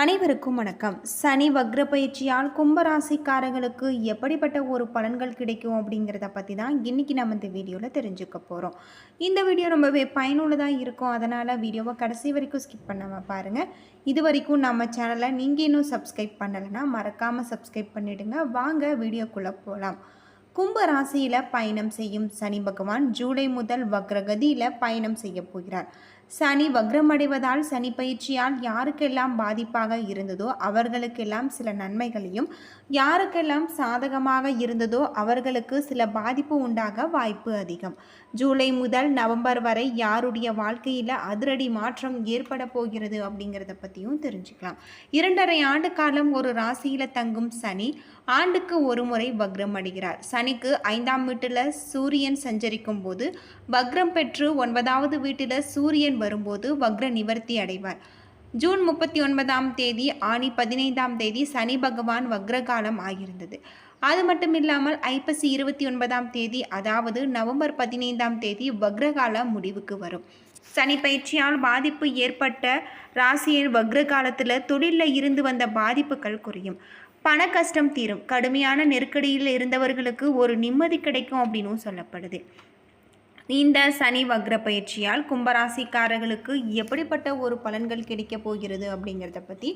அனைவருக்கும் வணக்கம். சனி வக்ர பயிற்சியால் கும்பராசிக்காரர்களுக்கு எப்படிப்பட்ட ஒரு பலன்கள் கிடைக்கும் அப்படிங்கிறத பற்றி தான் இன்றைக்கி நம்ம இந்த வீடியோவில் தெரிஞ்சுக்க போகிறோம். இந்த வீடியோ ரொம்பவே பயனுள்ளதாக இருக்கும். அதனால் வீடியோவை கடைசி வரைக்கும் ஸ்கிப் பண்ணாமல் பாருங்கள். இது வரைக்கும் நம்ம சேனலை நீங்கள் இன்னும் சப்ஸ்கிரைப் பண்ணலைன்னா மறக்காமல் சப்ஸ்கிரைப் பண்ணிவிடுங்க. வாங்க வீடியோக்குள்ளே போகலாம். கும்ப ராசியில் பயணம் செய்யும் சனி பகவான் ஜூலை முதல் வக்ரகதியில் பயணம் செய்ய போகிறார். சனி வக்ரமடைவதால் சனி பயிற்சியால் யாருக்கெல்லாம் பாதிப்பாக இருந்ததோ அவர்களுக்கெல்லாம் சில நன்மைகளையும், யாருக்கெல்லாம் சாதகமாக இருந்ததோ அவர்களுக்கு சில பாதிப்பு உண்டாக வாய்ப்பு அதிகம். ஜூலை முதல் நவம்பர் வரை யாருடைய வாழ்க்கையில் அதிரடி மாற்றம் ஏற்பட போகிறது அப்படிங்கிறத பற்றியும் தெரிஞ்சுக்கலாம். 2.5 ஆண்டு காலம் ஒரு ராசியில் தங்கும் சனி ஆண்டுக்கு ஒரு முறை வக்ரம் அடைகிறார். சனிக்கு 5ஆம் வீட்டில் சூரியன் சஞ்சரிக்கும் போது வக்ரம் பெற்று 9வது வீட்டில் சூரியன் வரும்போது வக்ர நிவர்த்தி அடைவார். ஜூன் 39ஆம் தேதி ஆனி 15ஆம் தேதி சனி பகவான் வக்ரகாலம் ஆகியிருந்தது. அது மட்டுமில்லாமல் ஐப்பசி 29ஆம் தேதி அதாவது நவம்பர் 15ஆம் தேதி வக்ரகால முடிவுக்கு வரும். சனி பயிற்சியால் பாதிப்பு ஏற்பட்ட ராசியின் வக்ர காலத்தில் தொழிலில் இருந்து வந்த பாதிப்புகள் குறையும். பண கஷ்டம் தீரும். கடுமையான நெருக்கடியில் இருந்தவர்களுக்கு ஒரு நிம்மதி கிடைக்கும் அப்படின்னும் சொல்லப்படுது. இந்த சனி வக்ர பயிற்சியால் கும்பராசிக்காரர்களுக்கு எப்படிப்பட்ட ஒரு பலன்கள் கிடைக்க போகிறது அப்படிங்கிறத பற்றி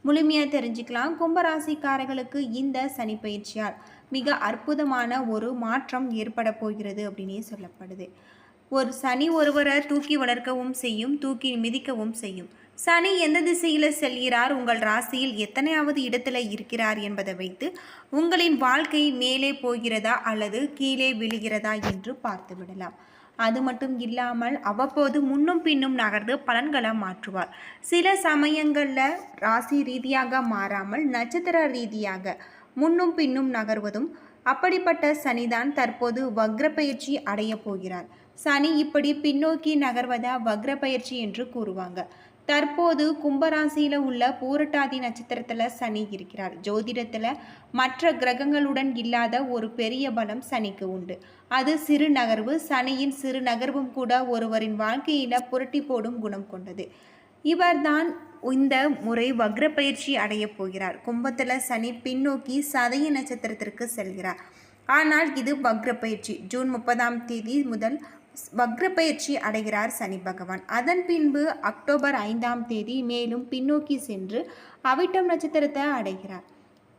முழுமையாக தெரிஞ்சுக்கலாம். கும்பராசிக்காரர்களுக்கு இந்த சனி பயிற்சியால் மிக அற்புதமான ஒரு மாற்றம் ஏற்பட போகிறது அப்படின்னே சொல்லப்படுது. ஒரு சனி ஒருவரை தூக்கி வளர்க்கவும் செய்யும், தூக்கி மிதிக்கவும் செய்யும். சனி எந்த திசையில் செல்கிறார், உங்கள் ராசியில் எத்தனையாவது இடத்துல இருக்கிறார் என்பதை வைத்து உங்களின் வாழ்க்கை மேலே போகிறதா அல்லது கீழே விழுகிறதா என்று பார்த்து விடலாம். அது மட்டும் இல்லாமல் அவ்வப்போது முன்னும் பின்னும் நகர்ந்து பலன்களை மாற்றுவார். சில சமயங்களில் ராசி ரீதியாக மாறாமல் நட்சத்திர ரீதியாக முன்னும் பின்னும் நகர்வதும். அப்படிப்பட்ட சனிதான் தற்போது வக்ர பயிற்சி அடைய போகிறார். சனி இப்படி பின்னோக்கி நகர்வதா வக்ர பயிற்சி என்று கூறுவாங்க. தற்போது கும்பராசியில் உள்ள பூரட்டாதி நட்சத்திரத்தில் சனி இருக்கிறார். ஜோதிடத்தில் மற்ற கிரகங்களுடன் இல்லாத ஒரு பெரிய பலம் சனிக்கு உண்டு. அது சிறு நகர்வு. சனியின் சிறு நகர்வும் கூட ஒருவரின் வாழ்க்கையில் புரட்டி போடும் குணம் கொண்டது. இவர்தான் இந்த முறை வக்ர பயிற்சி அடைய போகிறார். கும்பத்தில் சனி பின்னோக்கி சதய நட்சத்திரத்திற்கு செல்கிறார். ஆனால் இது வக்ர பயிற்சி. ஜூன் 30ஆம் தேதி முதல் வக்ர பயிற்சி அடைகிறார் சனி பகவான். அதன் பின்பு அக்டோபர் 5ஆம் தேதி மேலும் பின்னோக்கி சென்று அவிட்டம் நட்சத்திரத்தை அடைகிறார்.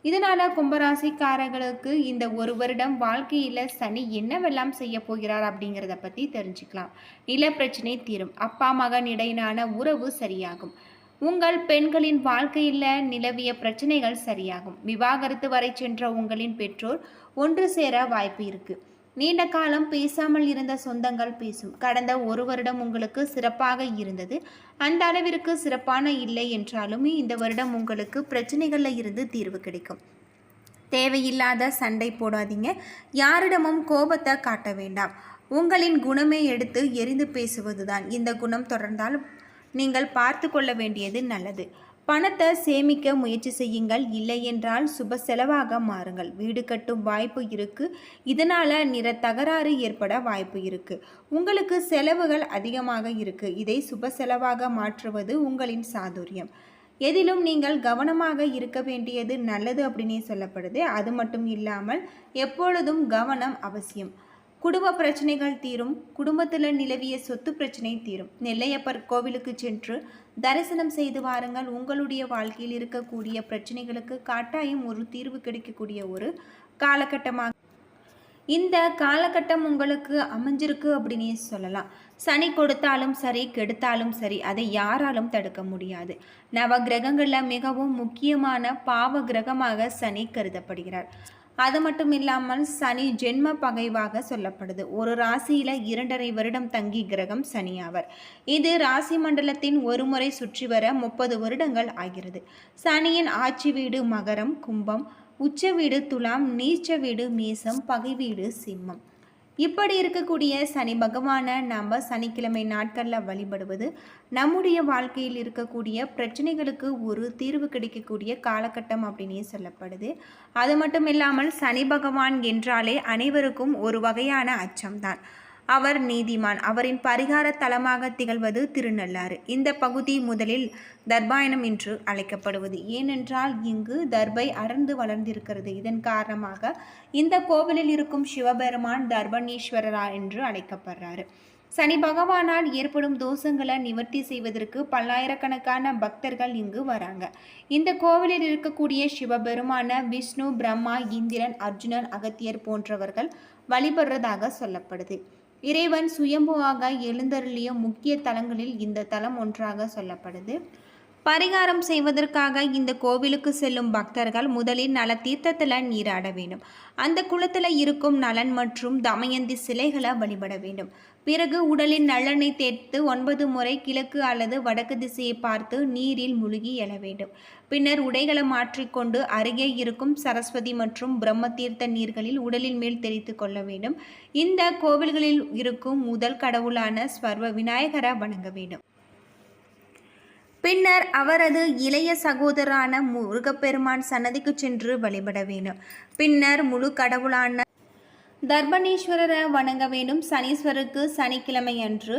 இதனால் கும்பராசிக்காரர்களுக்கு இந்த ஒரு வருடம் வாழ்க்கையில் சனி என்னவெல்லாம் செய்ய போகிறார் அப்படிங்கிறத பற்றி தெரிஞ்சுக்கலாம். நில பிரச்சனை தீரும். அப்பா மகன் இடையிலான உறவு சரியாகும். உங்கள் பெண்களின் வாழ்க்கையில் நிலவிய பிரச்சனைகள் சரியாகும். விவாகரத்து வரை சென்ற உங்களின் பெற்றோர் ஒன்று சேர வாய்ப்பு இருக்கு. நீண்ட காலம் பேசாமல் இருந்த சொந்தங்கள் பேசும். கடந்த ஒரு வருடம் உங்களுக்கு சிறப்பாக இருந்தது. அந்த அளவிற்கு சிறப்பான இல்லை என்றாலும் இந்த வருடம் உங்களுக்கு பிரச்சனைகளில் இருந்து தீர்வு கிடைக்கும். தேவையில்லாத சண்டை போடாதீங்க. யாரிடமும் கோபத்தை காட்ட வேண்டாம். உங்களின் குணமே எடுத்து எரிந்து பேசுவதுதான். இந்த குணம் தொடர்ந்தால் நீங்கள் பார்த்து கொள்ள வேண்டியது நல்லது. பணத்தை சேமிக்க முயற்சி செய்யுங்கள். இல்லை என்றால் சுப செலவாக மாறுங்கள். வீடு கட்டும் வாய்ப்பு இருக்கு. இதனால தகராறு ஏற்பட வாய்ப்பு இருக்கு. உங்களுக்கு செலவுகள் அதிகமாக இருக்கு. இதை சுப செலவாக மாற்றுவது உங்களின் சாதுரியம். எதிலும் நீங்கள் கவனமாக இருக்க வேண்டியது நல்லது அப்படின்னே சொல்லப்படுது. அது மட்டும் இல்லாமல் எப்பொழுதும் கவனம் அவசியம். குடும்ப பிரச்சனைகள் தீரும். குடும்பத்தில் நிலவிய சொத்து பிரச்சனை தீரும். நெல்லையப்பர் கோவிலுக்கு சென்று தரிசனம் செய்து வாருங்கள். உங்களுடைய வாழ்க்கையில் இருக்கக்கூடிய பிரச்சனைகளுக்கு கட்டாயம் ஒரு தீர்வு கிடைக்கக்கூடிய ஒரு காலகட்டமாக இந்த காலகட்டம் உங்களுக்கு அமைஞ்சிருக்கு அப்படின்னே சொல்லலாம். சனி கொடுத்தாலும் சரி, கெடுத்தாலும் சரி, அதை யாராலும் தடுக்க முடியாது. நவ கிரகங்களில் மிகவும் முக்கியமான பாவ கிரகமாக சனி கருதப்படுகிறார். அது மட்டும் இல்லாமல் சனி ஜென்ம பகைவாக சொல்லப்படுது. ஒரு ராசியில் 2.5 வருடம் தங்கி கிரகம் சனி ஆவர். இது ராசி மண்டலத்தின் ஒரு முறை சுற்றி வர 30 வருடங்கள் ஆகிறது. சனியின் ஆட்சி வீடு மகரம், கும்பம், உச்ச வீடு துலாம், நீச்ச வீடு மேசம், பகை வீடு சிம்மம். இப்படி இருக்கக்கூடிய சனி பகவானை நாம் சனிக்கிழமை நாட்களில் வழிபடுவது நம்முடைய வாழ்க்கையில் இருக்கக்கூடிய பிரச்சனைகளுக்கு ஒரு தீர்வு கிடைக்கக்கூடிய காலகட்டம் அப்படின்னே சொல்லப்படுது. அது மட்டும் இல்லாமல் சனி பகவான் என்றாலே அனைவருக்கும் ஒரு வகையான அச்சம்தான். அவர் நீதிமான். அவரின் பரிகார தலமாக திகழ்வது திருநள்ளாறு. இந்த பகுதி முதலில் தர்பாயனம் என்று அழைக்கப்படுவது. ஏனென்றால் இங்கு தர்பை அடர்ந்து வளர்ந்திருக்கிறது. இதன் காரணமாக இந்த கோவிலில் இருக்கும் சிவபெருமான் தர்பணீஸ்வரரா என்று அழைக்கப்படுறாரு. சனி பகவானால் ஏற்படும் தோஷங்களை நிவர்த்தி செய்வதற்கு பல்லாயிரக்கணக்கான பக்தர்கள் இங்கு வராங்க. இந்த கோவிலில் இருக்கக்கூடிய சிவபெருமான விஷ்ணு, பிரம்மா, இந்திரன், அர்ஜுனன், அகத்தியர் போன்றவர்கள் வழிபடுறதாக சொல்லப்படுது. இறைவன் சுயம்புவாக எழுந்தருளிய முக்கிய தலங்களில் இந்த தலம் ஒன்றாக சொல்லப்படுது. பரிகாரம் செய்வதற்காக இந்த கோவிலுக்கு செல்லும் பக்தர்கள் முதலில் நல தீர்த்தத்தில் நீராட வேண்டும். அந்த குளத்தில் இருக்கும் நலன் மற்றும் தமயந்தி சிலைகளை வழிபட வேண்டும். பிறகு உடலில் நல்லெண்ணெய் தேய்த்து 9 முறை கிழக்கு அல்லது வடக்கு திசையை பார்த்து நீரில் முழுகி எழ வேண்டும். பின்னர் உடைகளை மாற்றிக்கொண்டு அருகே இருக்கும் சரஸ்வதி மற்றும் பிரம்ம தீர்த்த நீர்களில் உடலின் மேல் தெரித்து கொள்ள வேண்டும். இந்த கோவில்களில் இருக்கும் முதல் கடவுளான ஸ்வர்வ விநாயகரை வணங்க வேண்டும். பின்னர் அவரது இளைய சகோதரான முருகப்பெருமான் சன்னதிக்கு சென்று வழிபட வேண்டும். பின்னர் முழு கடவுளான தர்பணீஸ்வரரை வணங்க வேண்டும். சனீஸ்வரருக்கு சனிக்கிழமை அன்று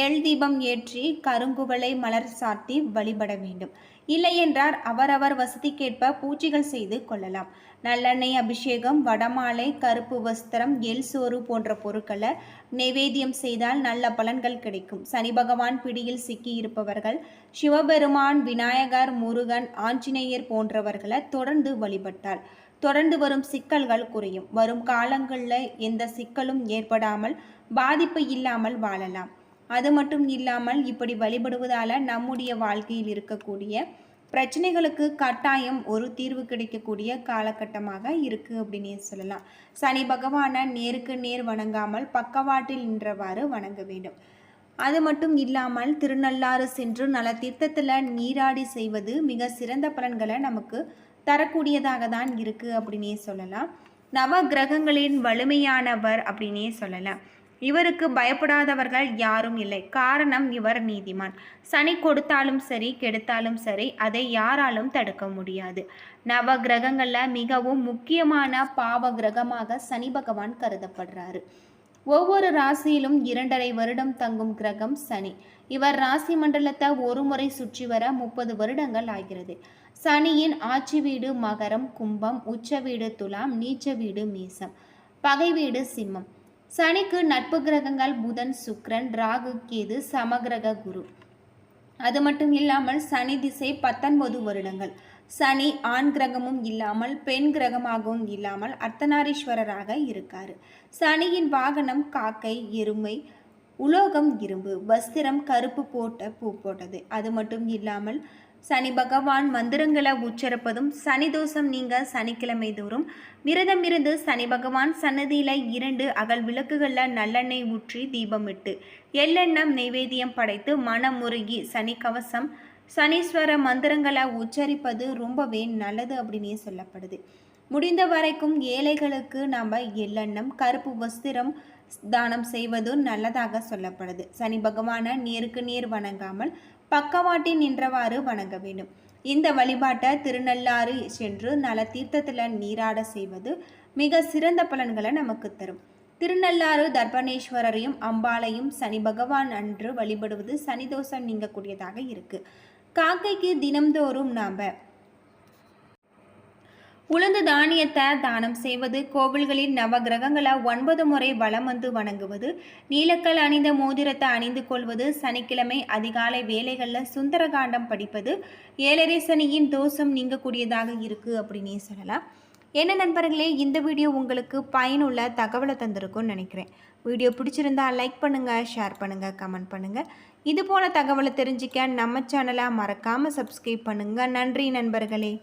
எள் தீபம் ஏற்றி கருங்குவளை மலர் சாத்தி வழிபட வேண்டும். இல்லையென்றால் அவரவர் வசதிக்கேற்ப பூஜைகள் செய்து கொள்ளலாம். நல்லெண்ணெய் அபிஷேகம், வடமாலை, கருப்பு வஸ்திரம், எள் சோறு போன்ற பொருட்களை நைவேத்தியம் செய்தால் நல்ல பலன்கள் கிடைக்கும். சனி பகவான் பிடியில் சிக்கி இருப்பவர்கள் சிவபெருமான், விநாயகர், முருகன், ஆஞ்சநேயர் போன்றவர்களை தொடர்ந்து வழிபட்டால் தொடர்ந்து வரும் சிக்கல்கள் குறையும். வரும் காலங்களில் எந்த சிக்கலும் ஏற்படாமல் பாதிப்பு இல்லாமல் வாழலாம். அது மட்டும் இல்லாமல் இப்படி வழிபடுவதால் நம்முடைய வாழ்க்கையில் இருக்கக்கூடிய பிரச்சனைகளுக்கு கட்டாயம் ஒரு தீர்வு கிடைக்கக்கூடிய காலகட்டமாக இருக்குது அப்படின்னு சொல்லலாம். சனி பகவானை நேருக்கு நேர் வணங்காமல் பக்கவாட்டில் நின்றவாறு வணங்க வேண்டும். அது மட்டும் இல்லாமல் திருநள்ளாறு சென்று நல தீர்த்தத்தில் நீராடி செய்வது மிக சிறந்த பலன்களை நமக்கு தரக்கூடியதாக தான் இருக்குது அப்படின்னே சொல்லலாம். நவ கிரகங்களின் வலிமையானவர் அப்படின்னே சொல்லலாம். இவருக்கு பயப்படாதவர்கள் யாரும் இல்லை. காரணம் இவர் நீதிமான். சனி கொடுத்தாலும் சரி கெடுத்தாலும் சரி அதை யாராலும் தடுக்க முடியாது. நவ கிரகங்களில் மிகவும் முக்கியமான பாவ கிரகமாக சனி பகவான் கருதப்படுறாரு. ஒவ்வொரு ராசியிலும் 2.5 வருடம் தங்கும் கிரகம் சனி. இவர் ராசி மண்டலத்தை ஒரு முறை சுற்றி வர 30 வருடங்கள் ஆகிறது. சனியின் ஆட்சி வீடு மகரம், கும்பம், உச்ச வீடு துலாம், நீச்ச வீடு மீசம், பகை வீடு சிம்மம். சனிக்கு நட்பு கிரகங்கள் புதன், சுக்கிரன், ராகு, கேது, சமகிரக குரு. அது மட்டும் இல்லாமல் சனி திசை 19 வருடங்கள். சனி ஆண் கிரகமும் இல்லாமல் பெண் கிரகமாகவும் இல்லாமல் அர்த்தநாரீஸ்வரராக இருக்காரு. சனியின் வாகனம் காக்கை, எருமை, உலோகம் இரும்பு, வஸ்திரம் கருப்பு போட்ட பூ போட்டது. அது மட்டும் இல்லாமல் சனி பகவான் மந்திரங்களை உச்சரிப்பதும் சனி தோஷம் நீங்க சனிக்கிழமை தோறும் விரதம் இருந்து சனி பகவான் சன்னதியில 2 அகல் விளக்குகளில் நல்லெண்ணெய் ஊற்றி தீபமிட்டு எள்ளெண்ணம் நைவேத்தியம் படைத்து மனமுருகி சனி கவசம் சனீஸ்வர மந்திரங்களை உச்சரிப்பது ரொம்பவே நல்லது அப்படின்னே சொல்லப்படுது. முடிந்த வரைக்கும் ஏழைகளுக்கு நாம் எள்ளெண்ணம் கருப்பு வஸ்திரம் தானம் செய்வது நல்லதாக சொல்லப்படுது. சனி பகவானை நேருக்கு நேர் வணங்காமல் பக்கவாட்டில் நின்றவாறு வணங்க வேண்டும். இந்த வழிபாட்டை திருநள்ளாறு சென்று நல தீர்த்தத்தில் நீராட செய்வது மிக சிறந்த பலன்களை நமக்கு தரும். திருநள்ளாறு தர்பணேஸ்வரரையும் அம்பாளையும் சனி பகவான் அன்று வழிபடுவது சனி தோஷம் நீங்கக்கூடியதாக இருக்கு. காக்கைக்கு தினம்தோறும் நாம் உளுந்து தானியத்தை தானம் செய்வது, கோவில்களில் நவ கிரகங்களை 9 முறை வலம் வந்து வணங்குவது, நீலக்கல் அணிந்த மோதிரத்தை அணிந்து கொள்வது, சனிக்கிழமை அதிகாலை வேலைகளில் சுந்தரகாண்டம் படிப்பது 7.5 சனியின் தோஷம் நீங்கக்கூடியதாக இருக்குது அப்படின்னே சொல்லலாம். என்ன நண்பர்களே, இந்த வீடியோ உங்களுக்கு பயனுள்ள தகவலை தந்திருக்கும்னு நினைக்கிறேன். வீடியோ பிடிச்சிருந்தா லைக் பண்ணுங்கள், ஷேர் பண்ணுங்கள், கமெண்ட் பண்ணுங்கள். இது போல தகவலை தெரிஞ்சிக்க நம்ம சேனலை மறக்காமல் சப்ஸ்கிரைப் பண்ணுங்கள். நன்றி நண்பர்களே.